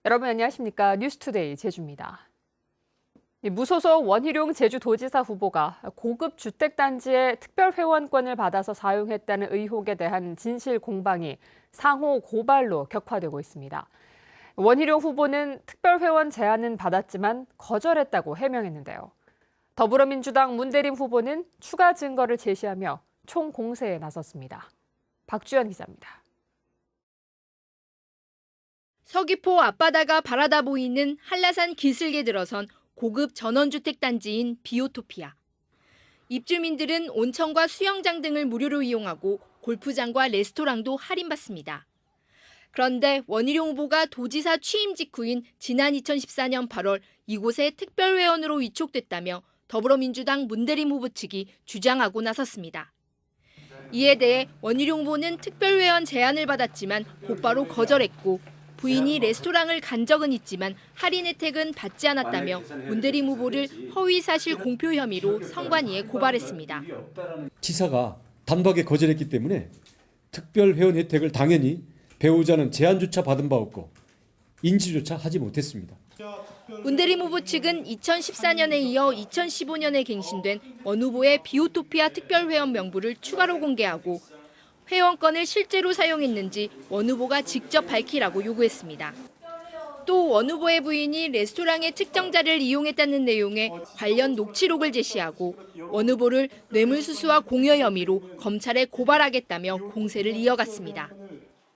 여러분 안녕하십니까? 뉴스투데이 제주입니다. 무소속 원희룡 제주도지사 후보가 고급 주택단지의 특별회원권을 받아서 사용했다는 의혹에 대한 진실 공방이 상호 고발로 격화되고 있습니다. 원희룡 후보는 특별회원 제안은 받았지만 거절했다고 해명했는데요. 더불어민주당 문대림 후보는 추가 증거를 제시하며 총공세에 나섰습니다. 박주연 기자입니다. 서귀포 앞바다가 바라다 보이는 한라산 기슭에 들어선 고급 전원주택 단지인 비오토피아. 입주민들은 온천과 수영장 등을 무료로 이용하고 골프장과 레스토랑도 할인받습니다. 그런데 원희룡 후보가 도지사 취임 직후인 지난 2014년 8월 이곳에 특별회원으로 위촉됐다며 더불어민주당 문대림 후보 측이 주장하고 나섰습니다. 이에 대해 원희룡 후보는 특별회원 제안을 받았지만 곧바로 거절했고 부인이 레스토랑을 간 적은 있지만 할인 혜택은 받지 않았다며 문대림 후보를 허위사실 공표 혐의로 선관위에 고발했습니다. 지사가 단박에 거절했기 때문에 특별회원 혜택을 당연히 배우자는 제안조차 받은 바 없고 인지조차 하지 못했습니다. 문대림 후보 측은 2014년에 이어 2015년에 갱신된 원 후보의 비오토피아 특별회원 명부를 추가로 공개하고 회원권을 실제로 사용했는지 원 후보가 직접 밝히라고 요구했습니다. 또 원 후보의 부인이 레스토랑의 측정자를 이용했다는 내용의 관련 녹취록을 제시하고 원 후보를 뇌물수수와 공여 혐의로 검찰에 고발하겠다며 공세를 이어갔습니다.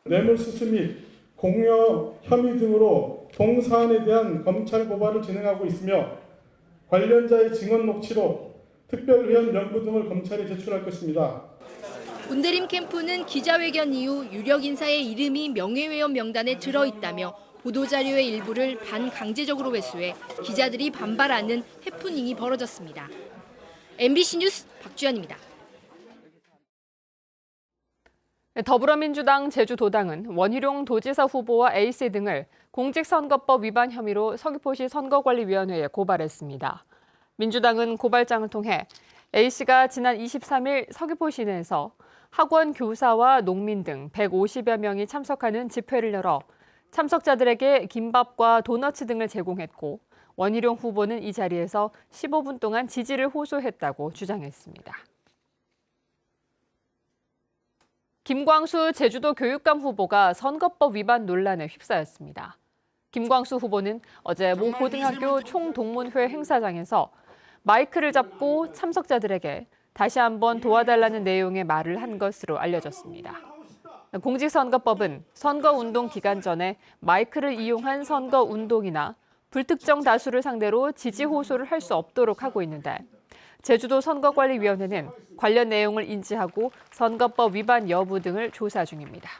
뇌물수수 및 공여 혐의 등으로 동사안에 대한 검찰 고발을 진행하고 있으며 관련자의 증언 녹취록, 특별회원 명부 등을 검찰에 제출할 것입니다. 문대림 캠프는 기자회견 이후 유력 인사의 이름이 명예회원 명단에 들어있다며 보도자료의 일부를 반강제적으로 회수해 기자들이 반발하는 해프닝이 벌어졌습니다. MBC 뉴스 박주연입니다. 더불어민주당 제주도당은 원희룡 도지사 후보와 A씨 등을 공직선거법 위반 혐의로 서귀포시 선거관리위원회에 고발했습니다. 민주당은 고발장을 통해 A씨가 지난 23일 서귀포 시내에서 학원 교사와 농민 등 150여 명이 참석하는 집회를 열어 참석자들에게 김밥과 도너츠 등을 제공했고 원희룡 후보는 이 자리에서 15분 동안 지지를 호소했다고 주장했습니다. 김광수 제주도 교육감 후보가 선거법 위반 논란에 휩싸였습니다. 김광수 후보는 어제 모 고등학교 총동문회 행사장에서 마이크를 잡고 참석자들에게 다시 한번 도와달라는 내용의 말을 한 것으로 알려졌습니다. 공직선거법은 선거운동 기간 전에 마이크를 이용한 선거운동이나 불특정 다수를 상대로 지지 호소를 할 수 없도록 하고 있는데 제주도 선거관리위원회는 관련 내용을 인지하고 선거법 위반 여부 등을 조사 중입니다.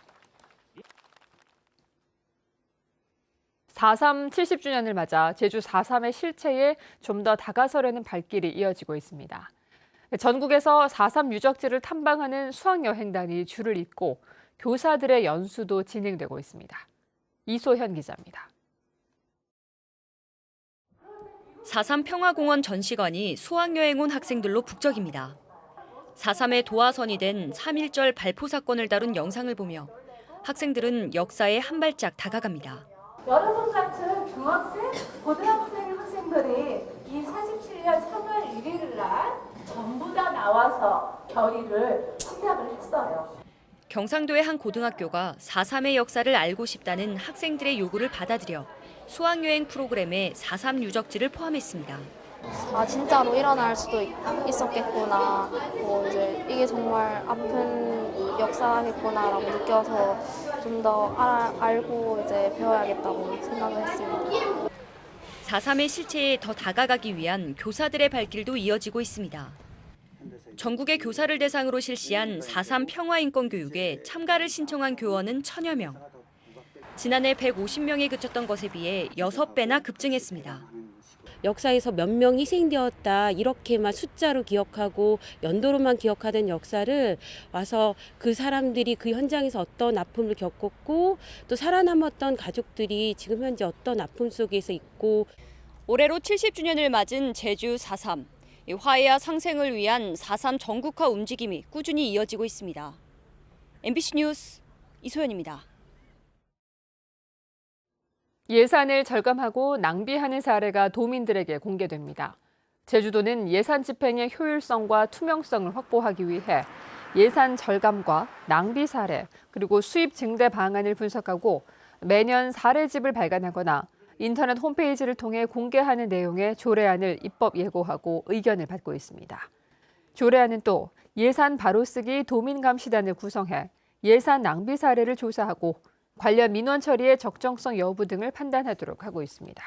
4.3 70주년을 맞아 제주 4.3의 실체에 좀 더 다가서려는 발길이 이어지고 있습니다. 전국에서 4.3 유적지를 탐방하는 수학여행단이 줄을 잇고 교사들의 연수도 진행되고 있습니다. 이소현 기자입니다. 4.3 평화공원 전시관이 수학여행 온 학생들로 북적입니다. 4.3의 도화선이 된 3.1절 발포 사건을 다룬 영상을 보며 학생들은 역사에 한 발짝 다가갑니다. 여러분 같은 중학생, 고등학생 학생들이 이 47년 3월 1일 날 전부 다 나와서 결의를 시작을 했어요. 경상도의 한 고등학교가 4.3의 역사를 알고 싶다는 학생들의 요구를 받아들여 수학여행 프로그램에 4.3 유적지를 포함했습니다. 아 진짜로 일어날 수도 있었겠구나. 이제 이게 정말 아픈 역사겠구나라고 느껴서 좀 더 알고 이제 배워야겠다고 생각을 했습니다. 4.3의 실체에 더 다가가기 위한 교사들의 발길도 이어지고 있습니다. 전국의 교사를 대상으로 실시한 4.3 평화인권교육에 참가를 신청한 교원은 1,000여 명. 지난해 150명에 그쳤던 것에 비해 6배나 급증했습니다. 역사에서 몇 명 희생되었다 이렇게만 숫자로 기억하고 연도로만 기억하던 역사를 와서 그 사람들이 그 현장에서 어떤 아픔을 겪었고 또 살아남았던 가족들이 지금 현재 어떤 아픔 속에서 있고 올해로 70주년을 맞은 제주 4.3. 화해와 상생을 위한 4.3 전국화 움직임이 꾸준히 이어지고 있습니다. MBC 뉴스 이소연입니다. 예산을 절감하고 낭비하는 사례가 도민들에게 공개됩니다. 제주도는 예산 집행의 효율성과 투명성을 확보하기 위해 예산 절감과 낭비 사례, 그리고 수입 증대 방안을 분석하고 매년 사례집을 발간하거나 인터넷 홈페이지를 통해 공개하는 내용의 조례안을 입법 예고하고 의견을 받고 있습니다. 조례안은 또 예산 바로쓰기 도민감시단을 구성해 예산 낭비 사례를 조사하고 관련 민원 처리의 적정성 여부 등을 판단하도록 하고 있습니다.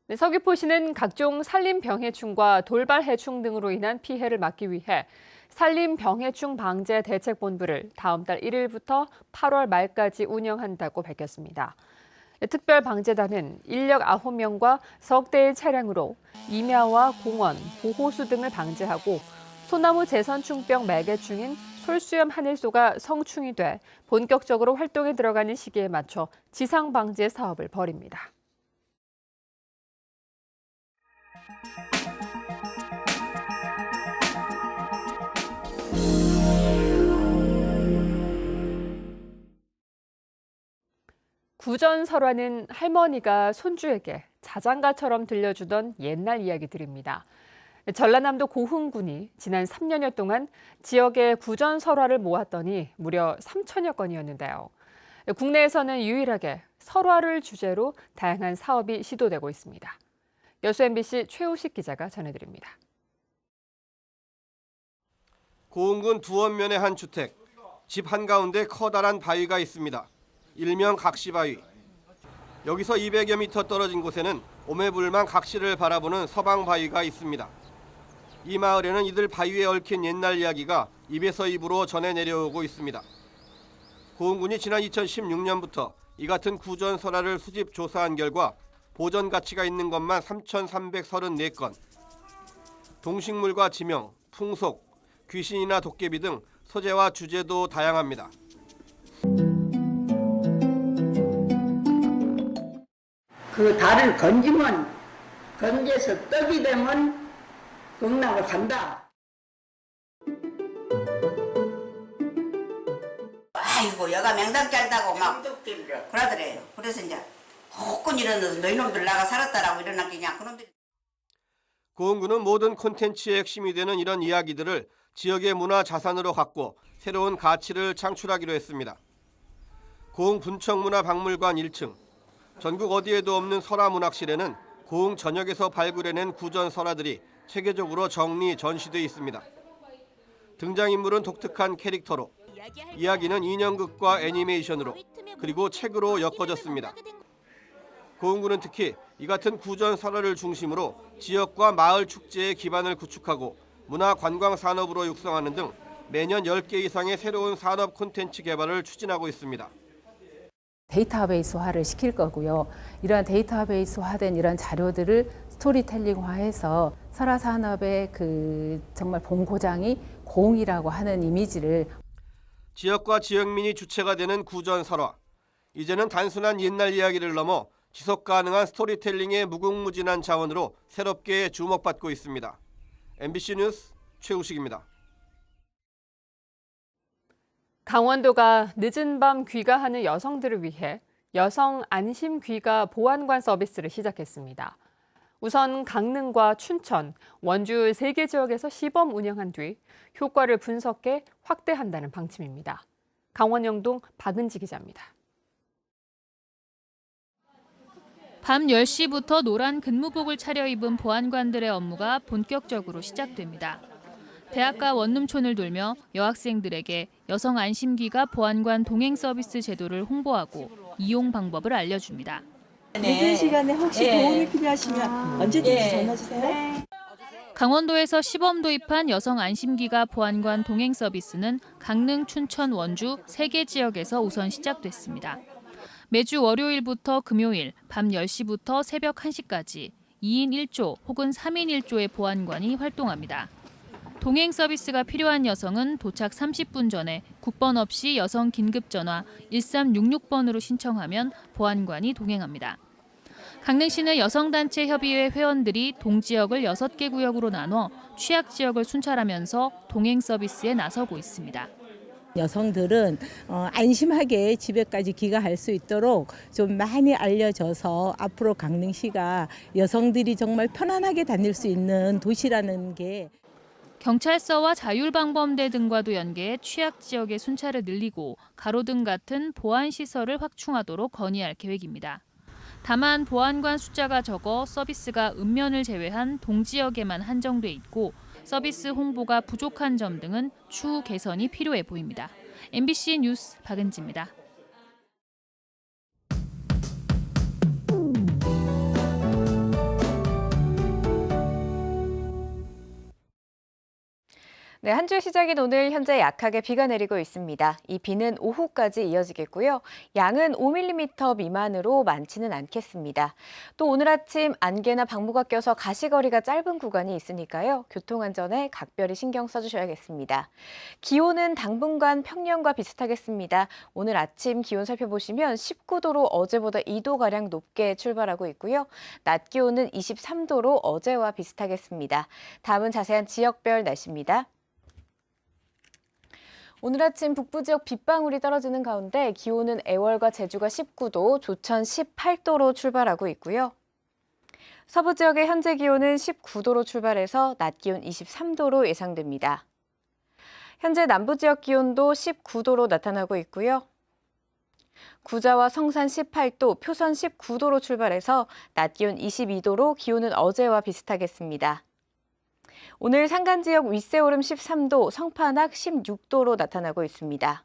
네, 서귀포시는 각종 산림병해충과 돌발해충 등으로 인한 피해를 막기 위해 산림병해충 방제 대책본부를 다음 달 1일부터 8월 말까지 운영한다고 밝혔습니다. 특별방제단은 인력 9명과 석 대의 차량으로 임야와 공원, 보호수 등을 방제하고 소나무 재선충병 매개충인 솔수염 하늘소가 성충이 돼 본격적으로 활동에 들어가는 시기에 맞춰 지상방제 사업을 벌입니다. 구전설화는 할머니가 손주에게 자장가처럼 들려주던 옛날 이야기들입니다. 전라남도 고흥군이 지난 3년여 동안 지역의 구전설화를 모았더니 무려 3천여 건이었는데요. 국내에서는 유일하게 설화를 주제로 다양한 사업이 시도되고 있습니다. 여수 MBC 최우식 기자가 전해드립니다. 고흥군 두원면의 한 주택, 집 한가운데 커다란 바위가 있습니다. 일명 각시바위. 여기서 200여 미터 떨어진 곳에는 오매불망 각시를 바라보는 서방바위가 있습니다. 이 마을에는 이들 바위에 얽힌 옛날 이야기가 입에서 입으로 전해 내려오고 있습니다. 고흥군이 지난 2016년부터 이 같은 구전설화를 수집 조사한 결과 보전 가치가 있는 것만 3,334건, 동식물과 지명, 풍속, 귀신이나 도깨비 등 소재와 주제도 다양합니다. 그 달을 건져서 떡이 되면 극락을 간다. 아이고 여가 맹당 짤다고 막 그러더래요. 그래서 이제 혹군 이러면서 너희놈들 나가 살았다라고 일어났겠냐 그놈들이. 고흥군은 모든 콘텐츠의 핵심이 되는 이런 이야기들을 지역의 문화 자산으로 갖고 새로운 가치를 창출하기로 했습니다. 고흥 분청문화박물관 1층, 전국 어디에도 없는 설화문학실에는 고흥 전역에서 발굴해낸 구전 설화들이 체계적으로 정리, 전시돼 있습니다. 등장인물은 독특한 캐릭터로, 이야기는 인형극과 애니메이션으로, 그리고 책으로 엮어졌습니다. 고흥군은 특히 이 같은 구전 설화를 중심으로 지역과 마을 축제의 기반을 구축하고 문화 관광 산업으로 육성하는 등 매년 10개 이상의 새로운 산업 콘텐츠 개발을 추진하고 있습니다. 데이터베이스화를 시킬 거고요. 이러한 데이터베이스화된 이런 자료들을 스토리텔링화해서 설화 산업의 정말 본고장이 고흥이라고 하는 이미지를 지역과 지역민이 주체가 되는 구전 설화. 이제는 단순한 옛날 이야기를 넘어 지속 가능한 스토리텔링의 무궁무진한 자원으로 새롭게 주목받고 있습니다. MBC 뉴스 최우식입니다. 강원도가 늦은 밤 귀가하는 여성들을 위해 여성 안심 귀가 보안관 서비스를 시작했습니다. 우선 강릉과 춘천, 원주 3개 지역에서 시범 운영한 뒤 효과를 분석해 확대한다는 방침입니다. 강원 영동 박은지 기자입니다. 밤 10시부터 노란 근무복을 차려입은 보안관들의 업무가 본격적으로 시작됩니다. 대학가 원룸촌을 돌며 여학생들에게 여성 안심귀가 보안관 동행 서비스 제도를 홍보하고 이용 방법을 알려줍니다. 늦은 시간에 혹시 도움이 필요하시면 언제든지 전화 주세요. 강원도에서 시범 도입한 여성 안심귀가 보안관 동행 서비스는 강릉, 춘천, 원주 3개 지역에서 우선 시작됐습니다. 매주 월요일부터 금요일 밤 10시부터 새벽 1시까지 2인 1조 혹은 3인 1조의 보안관이 활동합니다. 동행 서비스가 필요한 여성은 도착 30분 전에 국번 없이 여성 긴급전화 1366번으로 신청하면 보안관이 동행합니다. 강릉시는 여성단체 협의회 회원들이 동지역을 6개 구역으로 나눠 취약 지역을 순찰하면서 동행 서비스에 나서고 있습니다. 여성들은 안심하게 집에까지 귀가할 수 있도록 좀 많이 알려져서 앞으로 강릉시가 여성들이 정말 편안하게 다닐 수 있는 도시라는 게 경찰서와 자율방범대 등과도 연계해 취약 지역의 순찰을 늘리고 가로등 같은 보안 시설을 확충하도록 건의할 계획입니다. 다만 보안관 숫자가 적어 서비스가 읍면을 제외한 동지역에만 한정돼 있고 서비스 홍보가 부족한 점 등은 추후 개선이 필요해 보입니다. MBC 뉴스 박은지입니다. 네, 한 주의 시작인 오늘 현재 약하게 비가 내리고 있습니다. 이 비는 오후까지 이어지겠고요. 양은 5mm 미만으로 많지는 않겠습니다. 또 오늘 아침 안개나 방무가 껴서 가시거리가 짧은 구간이 있으니까요. 교통안전에 각별히 신경 써주셔야겠습니다. 기온은 당분간 평년과 비슷하겠습니다. 오늘 아침 기온 살펴보시면 19도로 어제보다 2도가량 높게 출발하고 있고요. 낮 기온은 23도로 어제와 비슷하겠습니다. 다음은 자세한 지역별 날씨입니다. 오늘 아침 북부 지역 빗방울이 떨어지는 가운데 기온은 애월과 제주가 19도, 조천 18도로 출발하고 있고요. 서부 지역의 현재 기온은 19도로 출발해서 낮 기온 23도로 예상됩니다. 현재 남부 지역 기온도 19도로 나타나고 있고요. 구자와 성산 18도, 표선 19도로 출발해서 낮 기온 22도로 기온은 어제와 비슷하겠습니다. 오늘 산간지역 윗세오름 13도, 성판악 16도로 나타나고 있습니다.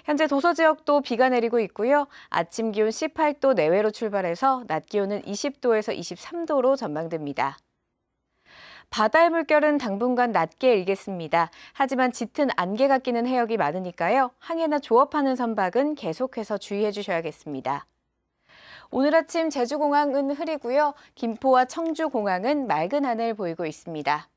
현재 도서지역도 비가 내리고 있고요. 아침 기온 18도 내외로 출발해서 낮 기온은 20도에서 23도로 전망됩니다. 바다의 물결은 당분간 낮게 일겠습니다. 하지만 짙은 안개가 끼는 해역이 많으니까요. 항해나 조업하는 선박은 계속해서 주의해 주셔야겠습니다. 오늘 아침 제주공항은 흐리고요. 김포와 청주공항은 맑은 하늘 보이고 있습니다.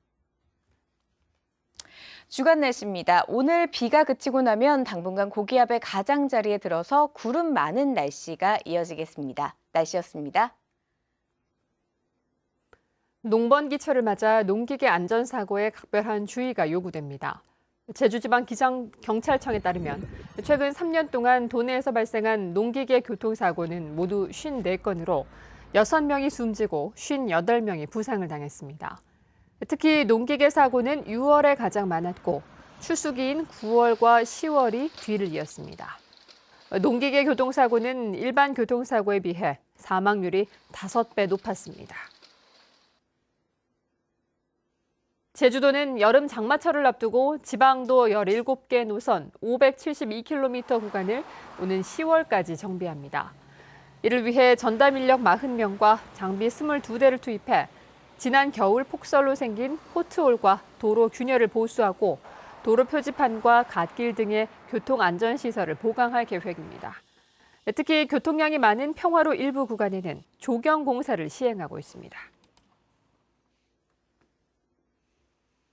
주간 날씨입니다. 오늘 비가 그치고 나면 당분간 고기압의 가장자리에 들어서 구름 많은 날씨가 이어지겠습니다. 날씨였습니다. 농번기철을 맞아 농기계 안전사고에 각별한 주의가 요구됩니다. 제주지방기상경찰청에 따르면 최근 3년 동안 도내에서 발생한 농기계 교통사고는 모두 54건으로 6명이 숨지고 58명이 부상을 당했습니다. 특히 농기계 사고는 6월에 가장 많았고 추수기인 9월과 10월이 뒤를 이었습니다. 농기계 교통사고는 일반 교통사고에 비해 사망률이 5배 높았습니다. 제주도는 여름 장마철을 앞두고 지방도 17개 노선 572km 구간을 오는 10월까지 정비합니다. 이를 위해 전담 인력 40명과 장비 22대를 투입해 지난 겨울 폭설로 생긴 포트홀과 도로 균열을 보수하고 도로 표지판과 갓길 등의 교통안전시설을 보강할 계획입니다. 특히 교통량이 많은 평화로 일부 구간에는 조경 공사를 시행하고 있습니다.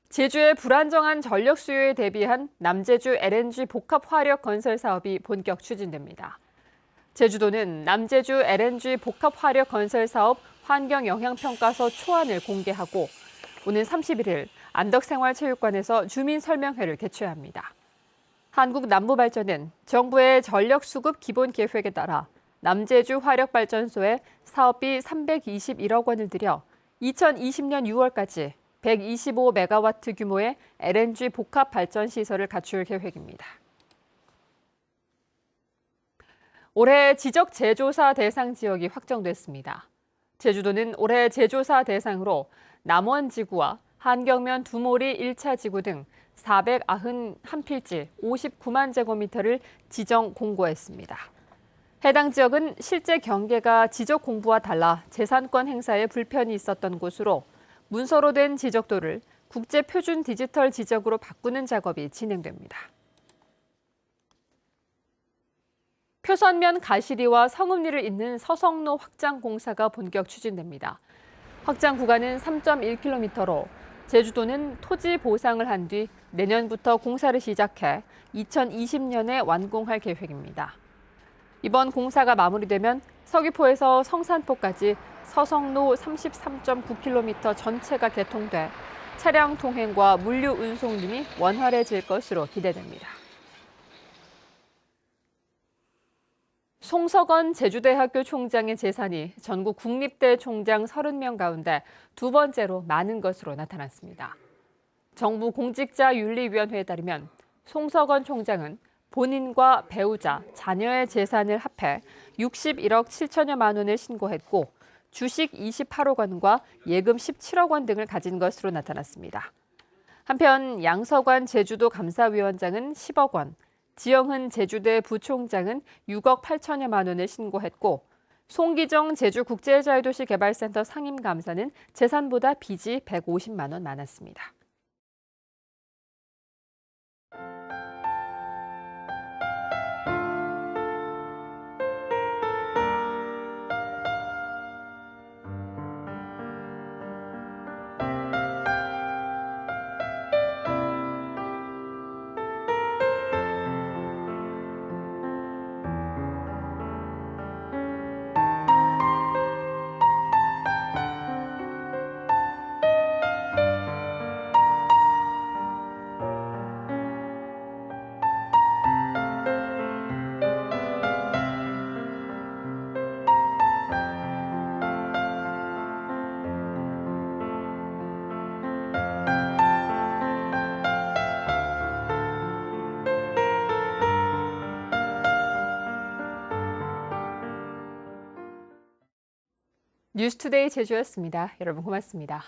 제주의 불안정한 전력 수요에 대비한 남제주 LNG 복합 화력 건설 사업이 본격 추진됩니다. 제주도는 남제주 LNG 복합 화력 건설 사업 환경영향평가서 초안을 공개하고 오는 31일 안덕생활체육관에서 주민설명회를 개최합니다. 한국남부발전은 정부의 전력수급 기본계획에 따라 남제주 화력발전소에 사업비 321억 원을 들여 2020년 6월까지 125메가와트 규모의 LNG 복합 발전 시설을 갖출 계획입니다. 올해 지적 재조사 대상 지역이 확정됐습니다. 제주도는 올해 재조사 대상으로 남원지구와 한경면 두모리 1차 지구 등 491필지 59만 제곱미터를 지정 공고했습니다. 해당 지역은 실제 경계가 지적 공부와 달라 재산권 행사에 불편이 있었던 곳으로 문서로 된 지적도를 국제 표준 디지털 지적으로 바꾸는 작업이 진행됩니다. 표선면 가시리와 성읍리를 잇는 서성로 확장 공사가 본격 추진됩니다. 확장 구간은 3.1km로 제주도는 토지 보상을 한 뒤 내년부터 공사를 시작해 2020년에 완공할 계획입니다. 이번 공사가 마무리되면 서귀포에서 성산포까지 서성로 33.9km 전체가 개통돼 차량 통행과 물류 운송 등이 원활해질 것으로 기대됩니다. 송석원 제주대학교 총장의 재산이 전국 국립대 총장 30명 가운데 두 번째로 많은 것으로 나타났습니다. 정부 공직자윤리위원회에 따르면 송석원 총장은 본인과 배우자, 자녀의 재산을 합해 61억 7천여만 원을 신고했고 주식 28억 원과 예금 17억 원 등을 가진 것으로 나타났습니다. 한편 양석환 제주도 감사위원장은 10억 원, 지영흔 제주대 부총장은 6억 8천여만 원을 신고했고 송기정 제주국제자유도시개발센터 상임감사는 재산보다 빚이 150만 원 많았습니다. 뉴스투데이 제주였습니다. 여러분 고맙습니다.